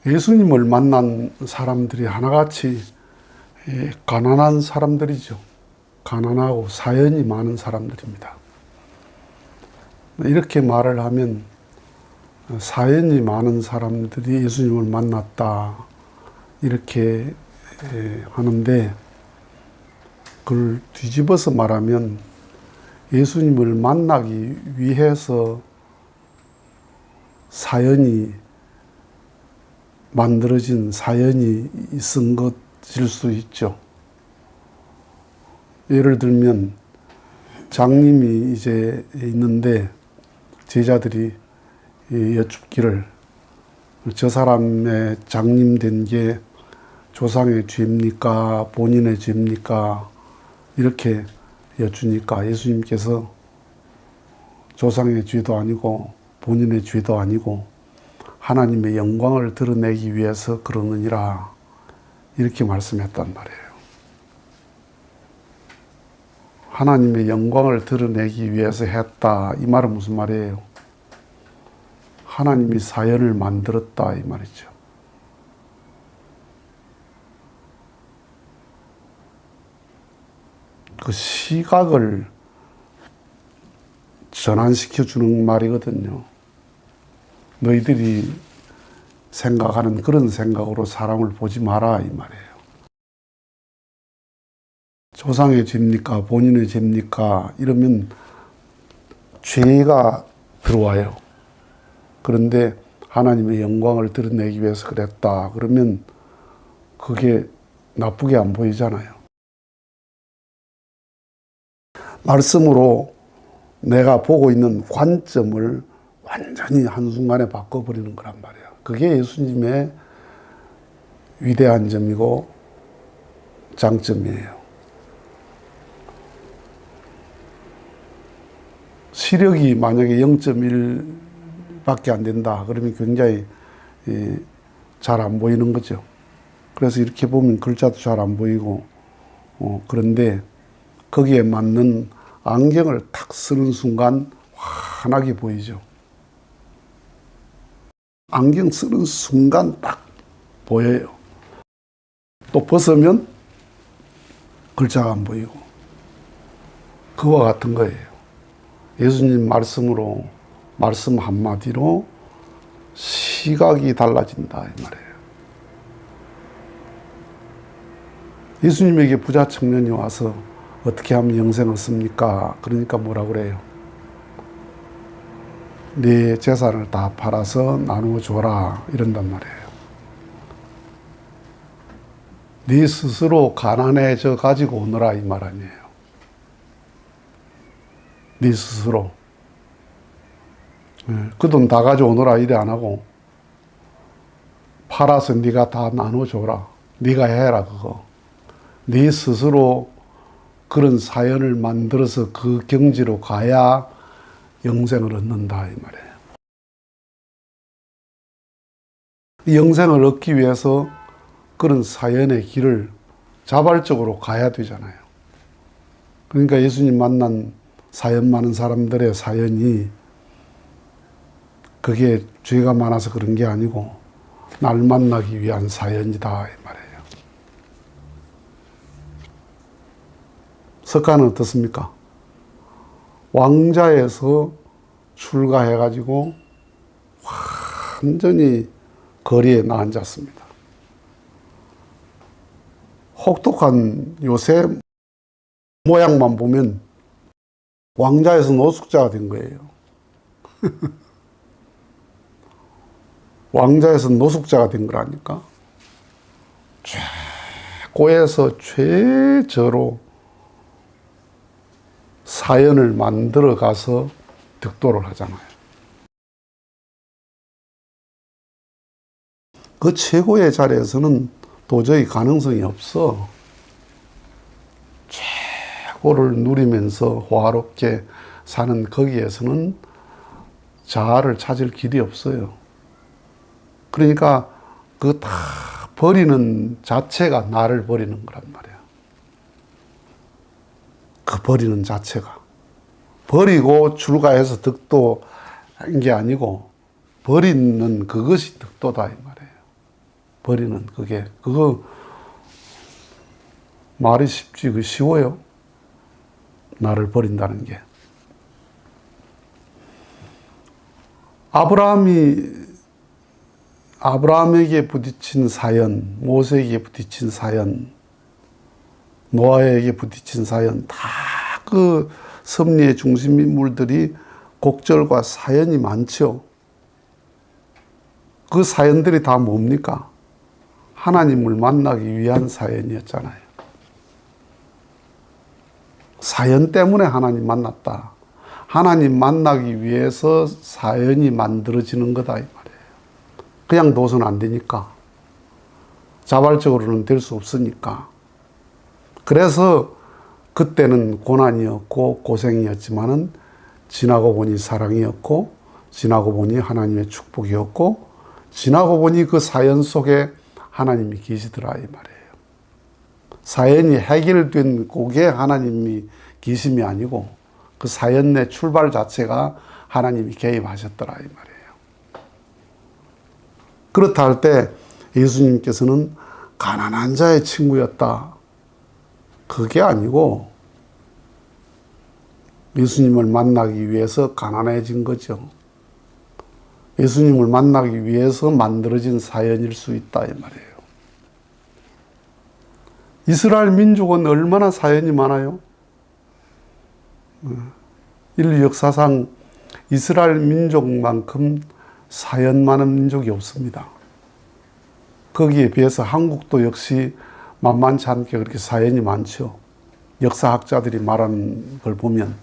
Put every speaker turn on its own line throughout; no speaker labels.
예수님을 만난 사람들이 하나같이 가난한 사람들이죠. 가난하고 사연이 많은 사람들입니다. 이렇게 말을 하면 사연이 많은 사람들이 예수님을 만났다 이렇게 하는데, 그걸 뒤집어서 말하면 예수님을 만나기 위해서 사연이 만들어진 사연이 있은 것일 수 있죠. 예를 들면 장님이 이제 있는데 제자들이 여쭙기를, 저 사람의 장님 된 게 조상의 죄입니까? 본인의 죄입니까? 이렇게 여쭈니까 예수님께서 조상의 죄도 아니고 본인의 죄도 아니고 하나님의 영광을 드러내기 위해서 그러느니라 이렇게 말씀했단 말이에요. 하나님의 영광을 드러내기 위해서 했다, 이 말은 무슨 말이에요? 하나님이 사연을 만들었다 이 말이죠. 그 시각을 전환시켜 주는 말이거든요. 너희들이 생각하는 그런 생각으로 사람을 보지 마라 이 말이에요. 조상의 죄입니까? 본인의 죄입니까? 이러면 죄가 들어와요. 그런데 하나님의 영광을 드러내기 위해서 그랬다 그러면 그게 나쁘게 안 보이잖아요. 말씀으로 내가 보고 있는 관점을 완전히 한순간에 바꿔버리는 거란 말이에요. 그게 예수님의 위대한 점이고 장점이에요. 시력이 만약에 0.1밖에 안 된다 그러면 굉장히 잘 안 보이는 거죠. 그래서 이렇게 보면 글자도 잘 안 보이고, 그런데 거기에 맞는 안경을 탁 쓰는 순간 환하게 보이죠. 안경 쓰는 순간 딱 보여요. 또 벗으면 글자가 안 보이고. 그와 같은 거예요. 예수님 말씀으로, 말씀 한마디로 시각이 달라진다 이 말이에요. 예수님에게 부자 청년이 와서 어떻게 하면 영생을 얻습니까? 그러니까 뭐라 그래요? 네 재산을 다 팔아서 나누어 줘라 이런단 말이에요. 네 스스로 가난해져 가지고 오너라 이 말 아니에요. 네 스스로 그 돈 다 가져오너라 이래 안 하고 팔아서 네가 다 나누어 줘라. 네가 해라 그거. 네 스스로 그런 사연을 만들어서 그 경지로 가야 영생을 얻는다 이 말이에요. 영생을 얻기 위해서 그런 사연의 길을 자발적으로 가야 되잖아요. 그러니까 예수님 만난 사연 많은 사람들의 사연이 그게 죄가 많아서 그런 게 아니고 날 만나기 위한 사연이다 이 말이에요. 석가는 어떻습니까? 왕자에서 출가해가지고 완전히 거리에 나앉았습니다. 혹독한 요새 모양만 보면 왕자에서 노숙자가 된 거예요. 왕자에서 노숙자가 된 거라니까. 최고에서 최저로 사연을 만들어 가서 득도를 하잖아요. 그 최고의 자리에서는 도저히 가능성이 없어. 최고를 누리면서 호화롭게 사는 거기에서는 자아를 찾을 길이 없어요. 그러니까 그 다 버리는 자체가 나를 버리는 거란 말이야. 그 버리는 자체가. 버리고 출가해서 득도한 게 아니고 버리는 그것이 득도다 이 말이에요. 버리는 그거 말이 쉽지, 그 쉬워요. 나를 버린다는 게. 아브라함에게 부딪힌 사연, 모세에게 부딪힌 사연, 노아에게 부딪힌 사연, 다 그 섭리의 중심 인물들이 곡절과 사연이 많죠. 그 사연들이 다 뭡니까? 하나님을 만나기 위한 사연이었잖아요. 사연 때문에 하나님 만났다. 하나님 만나기 위해서 사연이 만들어지는 거다, 이 말이에요. 그냥 둬서는 안 되니까. 자발적으로는 될 수 없으니까. 그래서 그때는 고난이었고 고생이었지만은 지나고 보니 사랑이었고, 지나고 보니 하나님의 축복이었고, 지나고 보니 그 사연 속에 하나님이 계시더라, 이 말이에요. 사연이 해결된 그게 하나님이 계심이 아니고, 그 사연 내 출발 자체가 하나님이 개입하셨더라, 이 말이에요. 그렇다 할 때 예수님께서는 가난한 자의 친구였다. 그게 아니고 예수님을 만나기 위해서 가난해진 거죠. 예수님을 만나기 위해서 만들어진 사연일 수 있다, 이 말이에요. 이스라엘 민족은 얼마나 사연이 많아요? 인류 역사상 이스라엘 민족만큼 사연 많은 민족이 없습니다. 거기에 비해서 한국도 역시 만만치 않게 그렇게 사연이 많죠. 역사학자들이 말하는 걸 보면.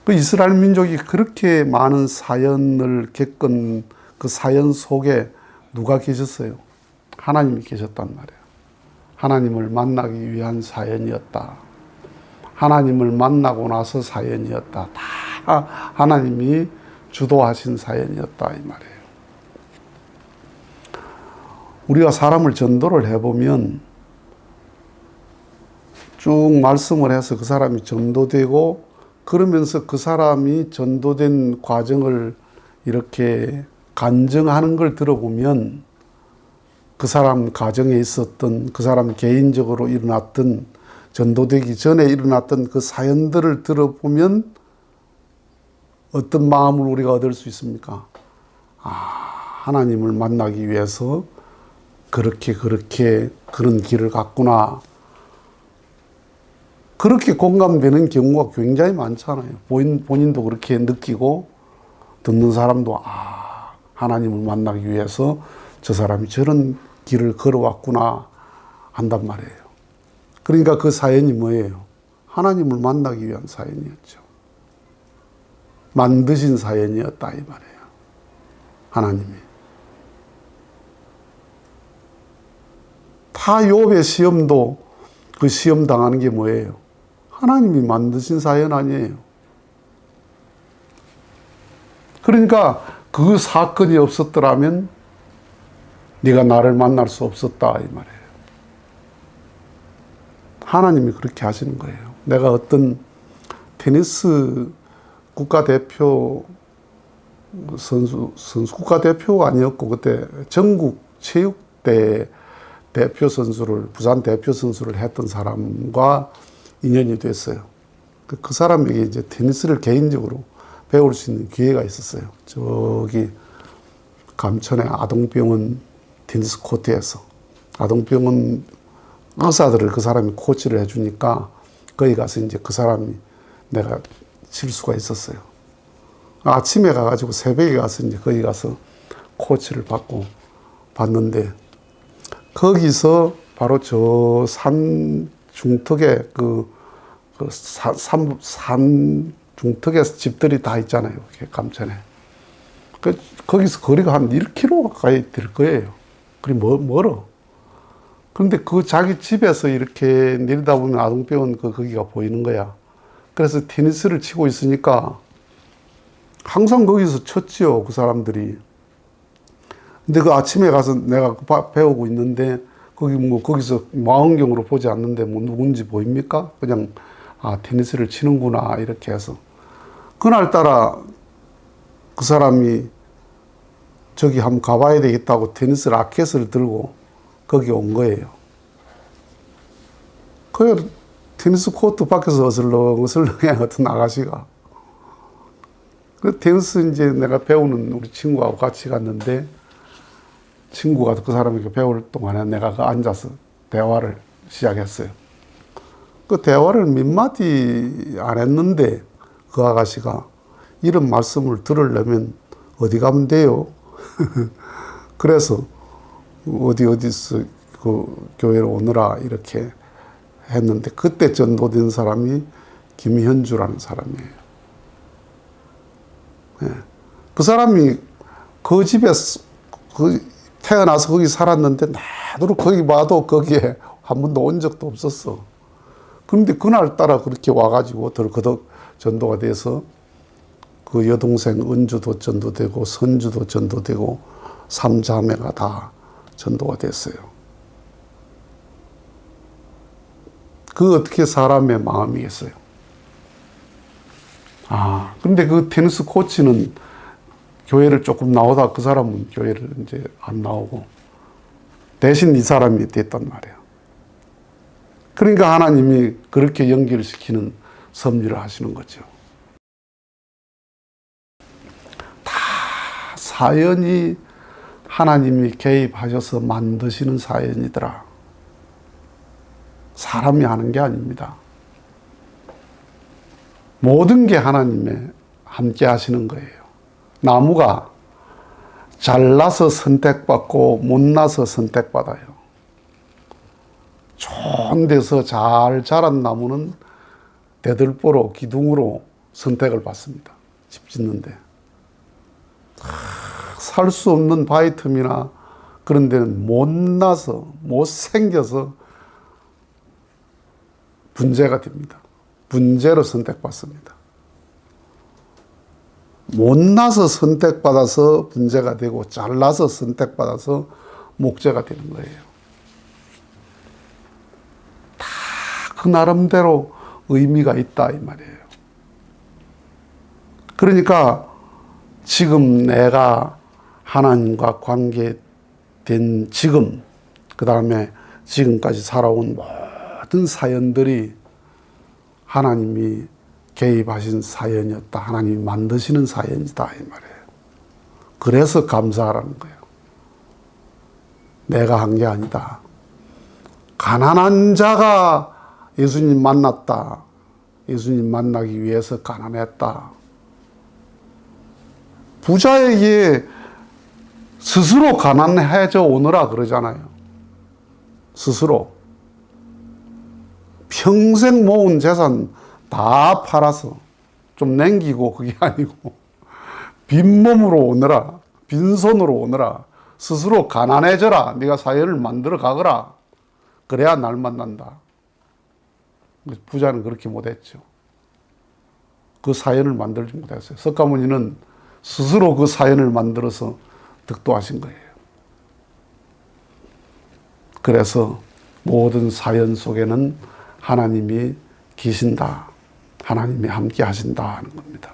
그 이스라엘 민족이 그렇게 많은 사연을 겪은 그 사연 속에 누가 계셨어요? 하나님이 계셨단 말이에요. 하나님을 만나기 위한 사연이었다. 하나님을 만나고 나서 사연이었다. 다 하나님이 주도하신 사연이었다, 이 말이에요. 우리가 사람을 전도를 해보면 쭉 말씀을 해서 그 사람이 전도되고, 그러면서 그 사람이 전도된 과정을 이렇게 간증하는 걸 들어보면 그 사람 가정에 있었던, 그 사람 개인적으로 일어났던, 전도되기 전에 일어났던 그 사연들을 들어보면 어떤 마음을 우리가 얻을 수 있습니까? 하나님을 만나기 위해서 그렇게 그런 길을 갔구나. 그렇게 공감되는 경우가 굉장히 많잖아요. 본인도 그렇게 느끼고, 듣는 사람도 하나님을 만나기 위해서 저 사람이 저런 길을 걸어왔구나 한단 말이에요. 그러니까 그 사연이 뭐예요? 하나님을 만나기 위한 사연이었죠. 만드신 사연이었다, 이 말이에요. 하나님이. 다 욥의 시험도 그 시험 당하는 게 뭐예요? 하나님이 만드신 사연 아니에요. 그러니까 그 사건이 없었더라면 네가 나를 만날 수 없었다, 이 말이에요. 하나님이 그렇게 하시는 거예요. 내가 어떤 테니스 국가대표 선수 국가대표가 아니었고, 그때 전국 체육대 대표 선수를, 부산 대표 선수를 했던 사람과 인연이 됐어요. 그 사람에게 이제 테니스를 개인적으로 배울 수 있는 기회가 있었어요. 저기 감천의 아동병원 테니스 코트에서. 아동병원 의사들을 그 사람이 코치를 해주니까 거기 가서 이제 그 사람이 내가 칠 수가 있었어요. 아침에 가가지고 새벽에 가서 이제 거기 가서 코치를 받고 봤는데, 거기서 바로 저 산 중턱에 산 중턱에 집들이 다 있잖아요. 감천에. 거기서 거리가 한 1km 가까이 될 거예요. 그리 멀어. 그런데 그 자기 집에서 이렇게 내리다 보면 아동병원 거기가 보이는 거야. 그래서 테니스를 치고 있으니까 항상 거기서 쳤지요, 그 사람들이. 근데 그 아침에 가서 내가 배우고 있는데, 거기서 망원경으로 보지 않는데 누군지 보입니까? 그냥, 테니스를 치는구나, 이렇게 해서. 그날따라 그 사람이 저기 한번 가봐야 되겠다고 테니스 라켓을 들고 거기 온 거예요. 그 테니스 코트 밖에서 어슬렁어슬렁해 어떤 아가씨가. 그 테니스 이제 내가 배우는 우리 친구하고 같이 갔는데 친구가 그 사람에게 배울 동안에 내가 그 앉아서 대화를 시작했어요. 그 대화를 몇 마디 안 했는데 그 아가씨가 이런 말씀을 들으려면 어디 가면 돼요? 그래서 어디서 그 교회로 오느라 이렇게 했는데 그때 전도된 사람이 김현주라는 사람이에요. 예. 그 사람이 그 집에 태어나서 거기 살았는데 나도 거기 봐도 거기에 한 번도 온 적도 없었어. 그런데 그날따라 그렇게 와가지고 덜커덕 전도가 돼서 그 여동생 은주도 전도되고 선주도 전도되고 삼자매가 다 전도가 됐어요. 그 어떻게 사람의 마음이겠어요? 근데 그 테니스 코치는 교회를 조금 나오다 그 사람은 교회를 이제 안 나오고 대신 이 사람이 됐단 말이에요. 그러니까 하나님이 그렇게 연결시키는 섭리를 하시는 거죠. 다 사연이 하나님이 개입하셔서 만드시는 사연이더라. 사람이 하는 게 아닙니다. 모든 게 하나님의 함께 하시는 거예요. 나무가 잘나서 선택받고 못나서 선택받아요. 좋은 데서 잘 자란 나무는 대들보로 기둥으로 선택을 받습니다. 집 짓는데. 살 수 없는 바위 틈이나 그런 데는 못나서 못생겨서 분재가 됩니다. 분재로 선택받습니다. 못나서 선택받아서 분재가 되고 잘나서 선택받아서 목재가 되는 거예요. 다 그 나름대로 의미가 있다 이 말이에요. 그러니까 지금 내가 하나님과 관계된 지금, 그 다음에 지금까지 살아온 모든 사연들이 하나님이 개입하신 사연이었다. 하나님이 만드시는 사연이다 이 말이에요. 그래서 감사하라는 거예요. 내가 한 게 아니다. 가난한 자가 예수님 만났다. 예수님 만나기 위해서 가난했다. 부자에게 스스로 가난해져 오느라 그러잖아요. 스스로. 평생 모은 재산 다 팔아서 좀 남기고 그게 아니고 빈몸으로 오느라, 빈손으로 오느라 스스로 가난해져라. 네가 사연을 만들어 가거라. 그래야 날 만난다. 부자는 그렇게 못했죠. 그 사연을 만들지 못했어요. 석가모니는 스스로 그 사연을 만들어서 득도하신 거예요. 그래서 모든 사연 속에는 하나님이 계신다. 하나님이 함께 하신다 하는 겁니다.